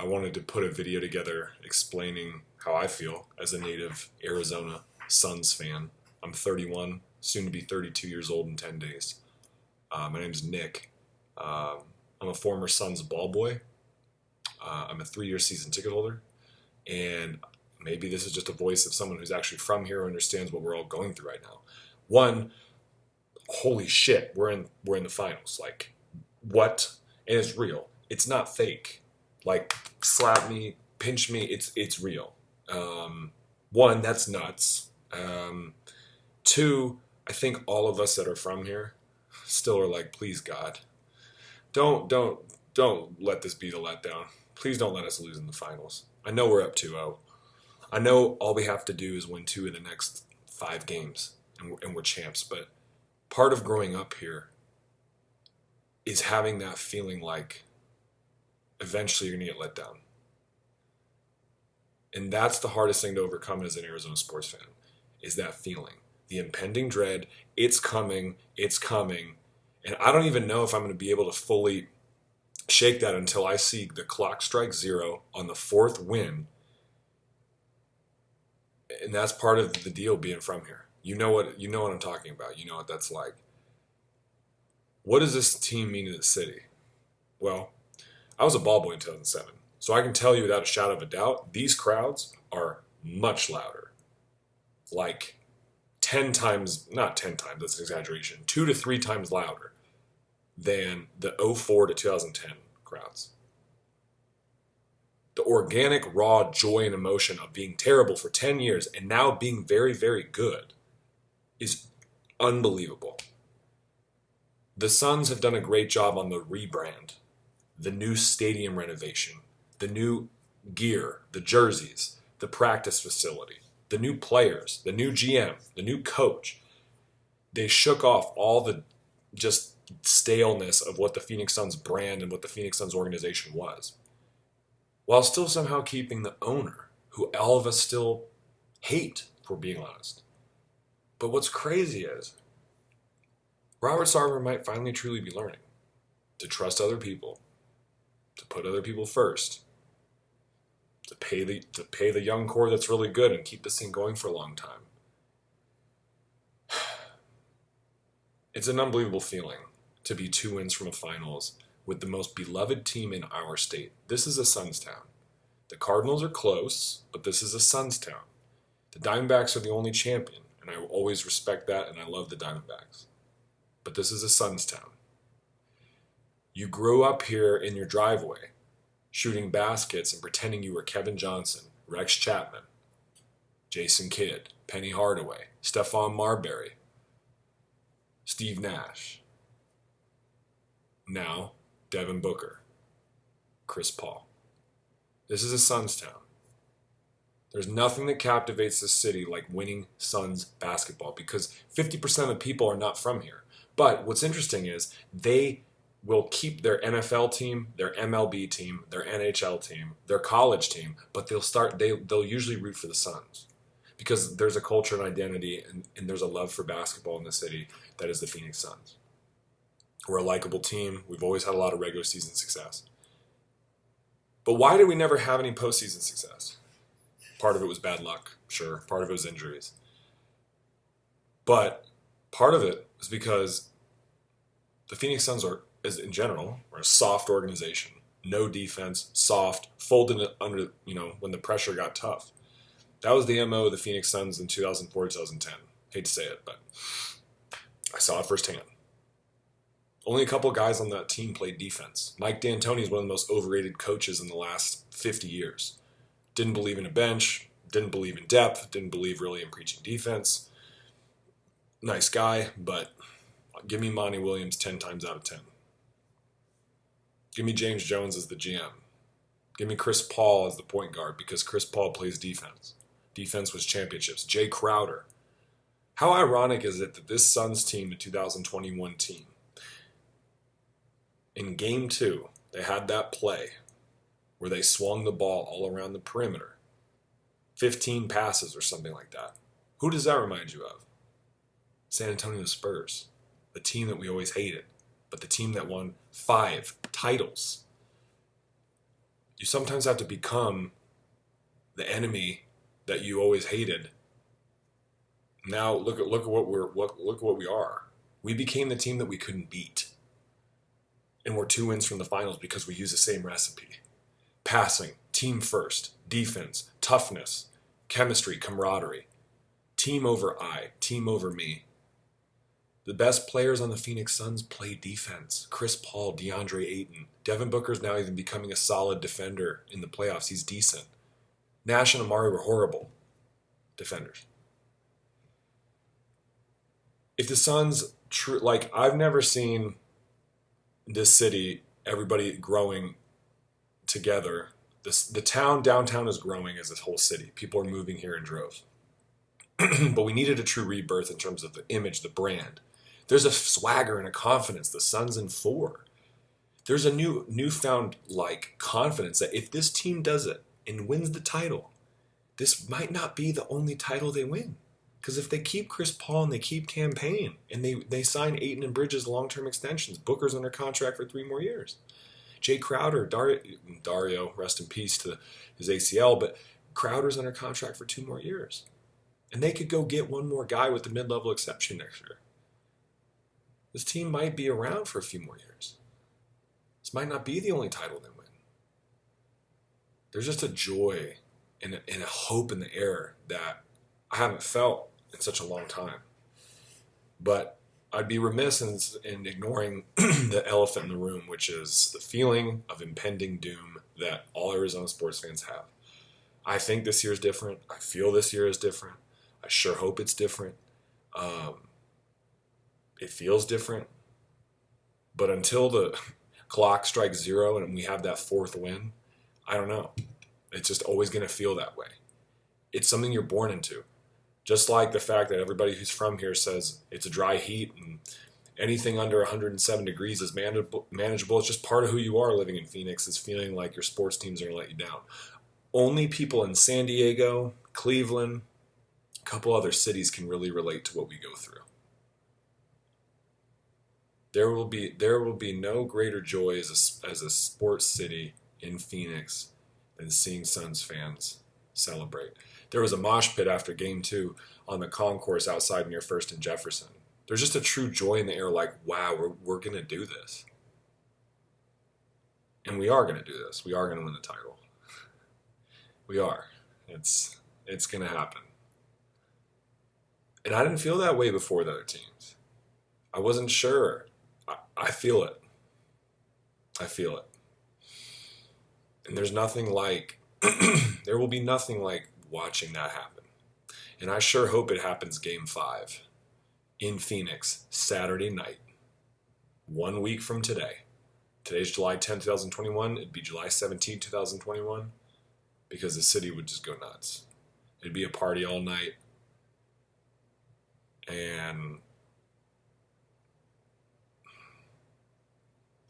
I wanted to put a video together explaining how I feel as a native Arizona Suns fan. I'm 31, soon to be 32 years old in 10 days. My name's Nick. I'm a former Suns ball boy. I'm a 3-year season ticket holder. And maybe this is just a voice of someone who's actually from here who understands what we're all going through right now. One, holy shit, we're in the finals. Like, what? And it's real. It's not fake. Like, slap me, pinch me, it's real. One, that's nuts. Two, I think all of us that are from here still are like, please God, don't let this be the letdown. Please don't let us lose in the finals. I know we're up 2-0. I know all we have to do is win 2 of the next 5 games, and we're champs. But part of growing up here is having that feeling like eventually you're going to get let down. And that's the hardest thing to overcome as an Arizona sports fan, is that feeling. The impending dread, it's coming. And I don't even know if I'm going to be able to fully shake that until I see the clock strike 0 on the 4th win. And that's part of the deal being from here. You know what I'm talking about. You know what that's like. What does this team mean to the city? Well, I was a ball boy in 2007. So I can tell you without a shadow of a doubt, these crowds are much louder. Like 10 times, not 10 times, that's an exaggeration, 2 to 3 times louder than the 04 to 2010 crowds. The organic, raw joy and emotion of being terrible for 10 years and now being very, very good is unbelievable. The Suns have done a great job on the rebrand, the new stadium renovation, the new gear, the jerseys, the practice facility, the new players, the new GM, the new coach. They shook off all the just staleness of what the Phoenix Suns brand and what the Phoenix Suns organization was, while still somehow keeping the owner, who all of us still hate, if we're being honest. But what's crazy is Robert Sarver might finally truly be learning to trust other people, to put other people first, to pay the young core that's really good and keep this thing going for a long time. It's an unbelievable feeling to be 2 wins from a finals with the most beloved team in our state. This is a Suns town. The Cardinals are close, but this is a Suns town. The Diamondbacks are the only champion, and I will always respect that, and I love the Diamondbacks. But this is a Suns town. You grew up here in your driveway, shooting baskets and pretending you were Kevin Johnson, Rex Chapman, Jason Kidd, Penny Hardaway, Stephon Marbury, Steve Nash. Now, Devin Booker, Chris Paul. This is a Suns town. There's nothing that captivates this city like winning Suns basketball because 50% of the people are not from here. But what's interesting is they will keep their NFL team, their MLB team, their NHL team, their college team, but they'll usually root for the Suns because there's a culture and identity and there's a love for basketball in the city that is the Phoenix Suns. We're a likable team. We've always had a lot of regular season success. But why did we never have any postseason success? Part of it was bad luck, sure. Part of it was injuries. But part of it was because the Phoenix Suns are a soft organization. No defense, soft, folded under, when the pressure got tough. That was the MO of the Phoenix Suns in 2004, 2010. Hate to say it, but I saw it firsthand. Only a couple guys on that team played defense. Mike D'Antoni is one of the most overrated coaches in the last 50 years. Didn't believe in a bench, didn't believe in depth, didn't believe really in preaching defense. Nice guy, but give me Monty Williams 10 times out of 10. Give me James Jones as the GM. Give me Chris Paul as the point guard because Chris Paul plays defense. Defense was championships. Jay Crowder. How ironic is it that this Suns team, the 2021 team, in Game 2, they had that play where they swung the ball all around the perimeter. 15 passes or something like that. Who does that remind you of? San Antonio Spurs. The team that we always hated, but the team that won 5 titles. You sometimes have to become the enemy that you always hated. Now look at what we are. We became the team that we couldn't beat. And we're 2 wins from the finals because we use the same recipe. Passing, team first, defense, toughness, chemistry, camaraderie. Team over I, team over me. The best players on the Phoenix Suns play defense. Chris Paul, DeAndre Ayton. Devin Booker's now even becoming a solid defender in the playoffs. He's decent. Nash and Amari were horrible defenders. If the Suns, I've never seen this city, everybody growing together. The downtown is growing as this whole city. People are moving here in droves. But we needed a true rebirth in terms of the image, the brand. There's a swagger and a confidence. The Suns in 4. There's a newfound confidence that if this team does it and wins the title, this might not be the only title they win. Because if they keep Chris Paul and they keep Cam Payne and they sign Ayton and Bridges long-term extensions, Booker's under contract for 3 more years. Jay Crowder, Dario, rest in peace to his ACL, but Crowder's under contract for 2 more years. And they could go get one more guy with the mid-level exception next year. This team might be around for a few more years. This might not be the only title they win. There's just a joy and a hope in the air that I haven't felt in such a long time. But I'd be remiss in ignoring the elephant in the room, which is the feeling of impending doom that all Arizona sports fans have. I think this year is different. I feel this year is different. I sure hope it's different. It feels different. But until the clock strikes 0 and we have that 4th win, I don't know. It's just always going to feel that way. It's something you're born into. Just like the fact that everybody who's from here says it's a dry heat and anything under 107 degrees is manageable. It's just part of who you are living in Phoenix, is feeling like your sports teams are going to let you down. Only people in San Diego, Cleveland, a couple other cities can really relate to what we go through. There will be no greater joy as a sports city in Phoenix than seeing Suns fans celebrate. There was a mosh pit after Game 2 on the concourse outside near First and Jefferson. There's just a true joy in the air, like, wow, we're going to do this. And we are going to do this. We are going to win the title. We are. It's going to happen. And I didn't feel that way before the other teams. I wasn't sure. I feel it. I feel it. And there's nothing like, there will be nothing like watching that happen. And I sure hope it happens Game 5 in Phoenix, Saturday night, 1 week from today. Today's July 10, 2021. It'd be July 17, 2021, because the city would just go nuts. It'd be a party all night. And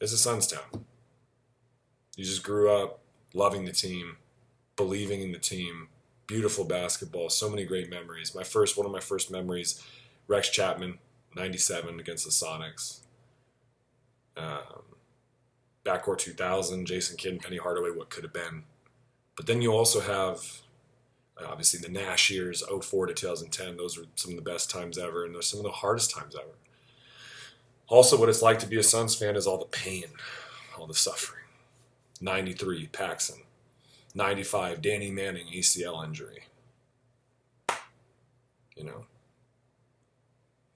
it's a Suns town. You just grew up loving the team, believing in the team, beautiful basketball, so many great memories. One of my first memories, Rex Chapman, 97 against the Sonics. Backcourt 2000, Jason Kidd and Penny Hardaway, what could have been. But then you also have, obviously, the Nash years, 04 to 2010. Those were some of the best times ever, and they're some of the hardest times ever. Also, what it's like to be a Suns fan is all the pain, all the suffering. 93, Paxson. 95, Danny Manning, ACL injury. You know,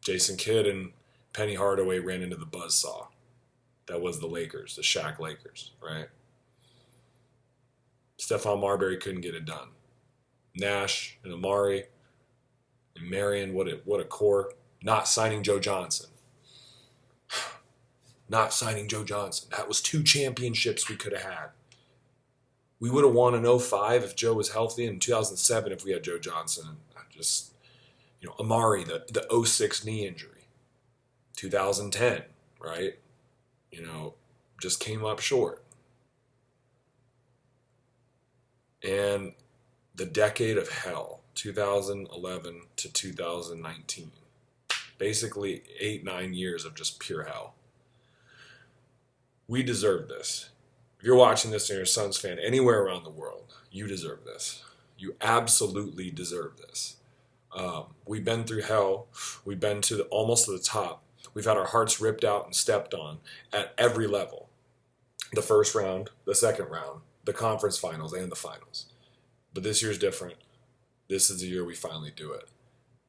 Jason Kidd and Penny Hardaway ran into the buzzsaw. That was the Lakers, the Shaq Lakers, right? Stephon Marbury couldn't get it done. Nash and Amari and Marion, what a core. Not signing Joe Johnson. Not signing Joe Johnson. That was 2 championships we could have had. We would have won in 05 if Joe was healthy, and in 2007 if we had Joe Johnson. Just, Amari, the 06 knee injury. 2010, right? Just came up short. And the decade of hell, 2011 to 2019. Basically 8-9 years of just pure hell. We deserve this. If you're watching this and you're a Suns fan anywhere around the world, you deserve this. You absolutely deserve this. We've been through hell. We've been almost to the top. We've had our hearts ripped out and stepped on at every level. The first round, the second round, the conference finals, and the finals. But this year's different. This is the year we finally do it.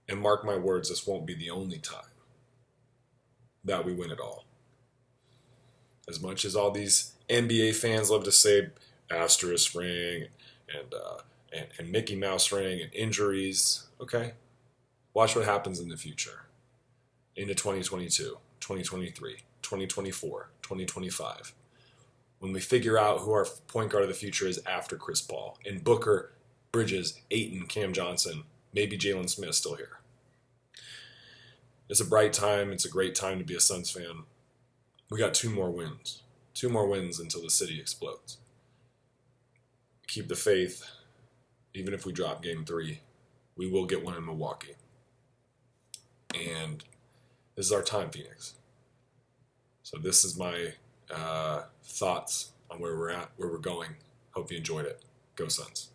And mark my words, this won't be the only time that we win it all. As much as all these NBA fans love to say asterisk ring and Mickey Mouse ring and injuries, okay, watch what happens in the future. Into 2022, 2023, 2024, 2025. When we figure out who our point guard of the future is after Chris Paul, and Booker, Bridges, Ayton, Cam Johnson, maybe Jalen Smith still here. It's a bright time. It's a great time to be a Suns fan. We got 2 more wins. 2 more wins until the city explodes. Keep the faith. Even if we drop game 3, we will get one in Milwaukee. And this is our time, Phoenix. So this is my thoughts on where we're at, where we're going. Hope you enjoyed it. Go Suns.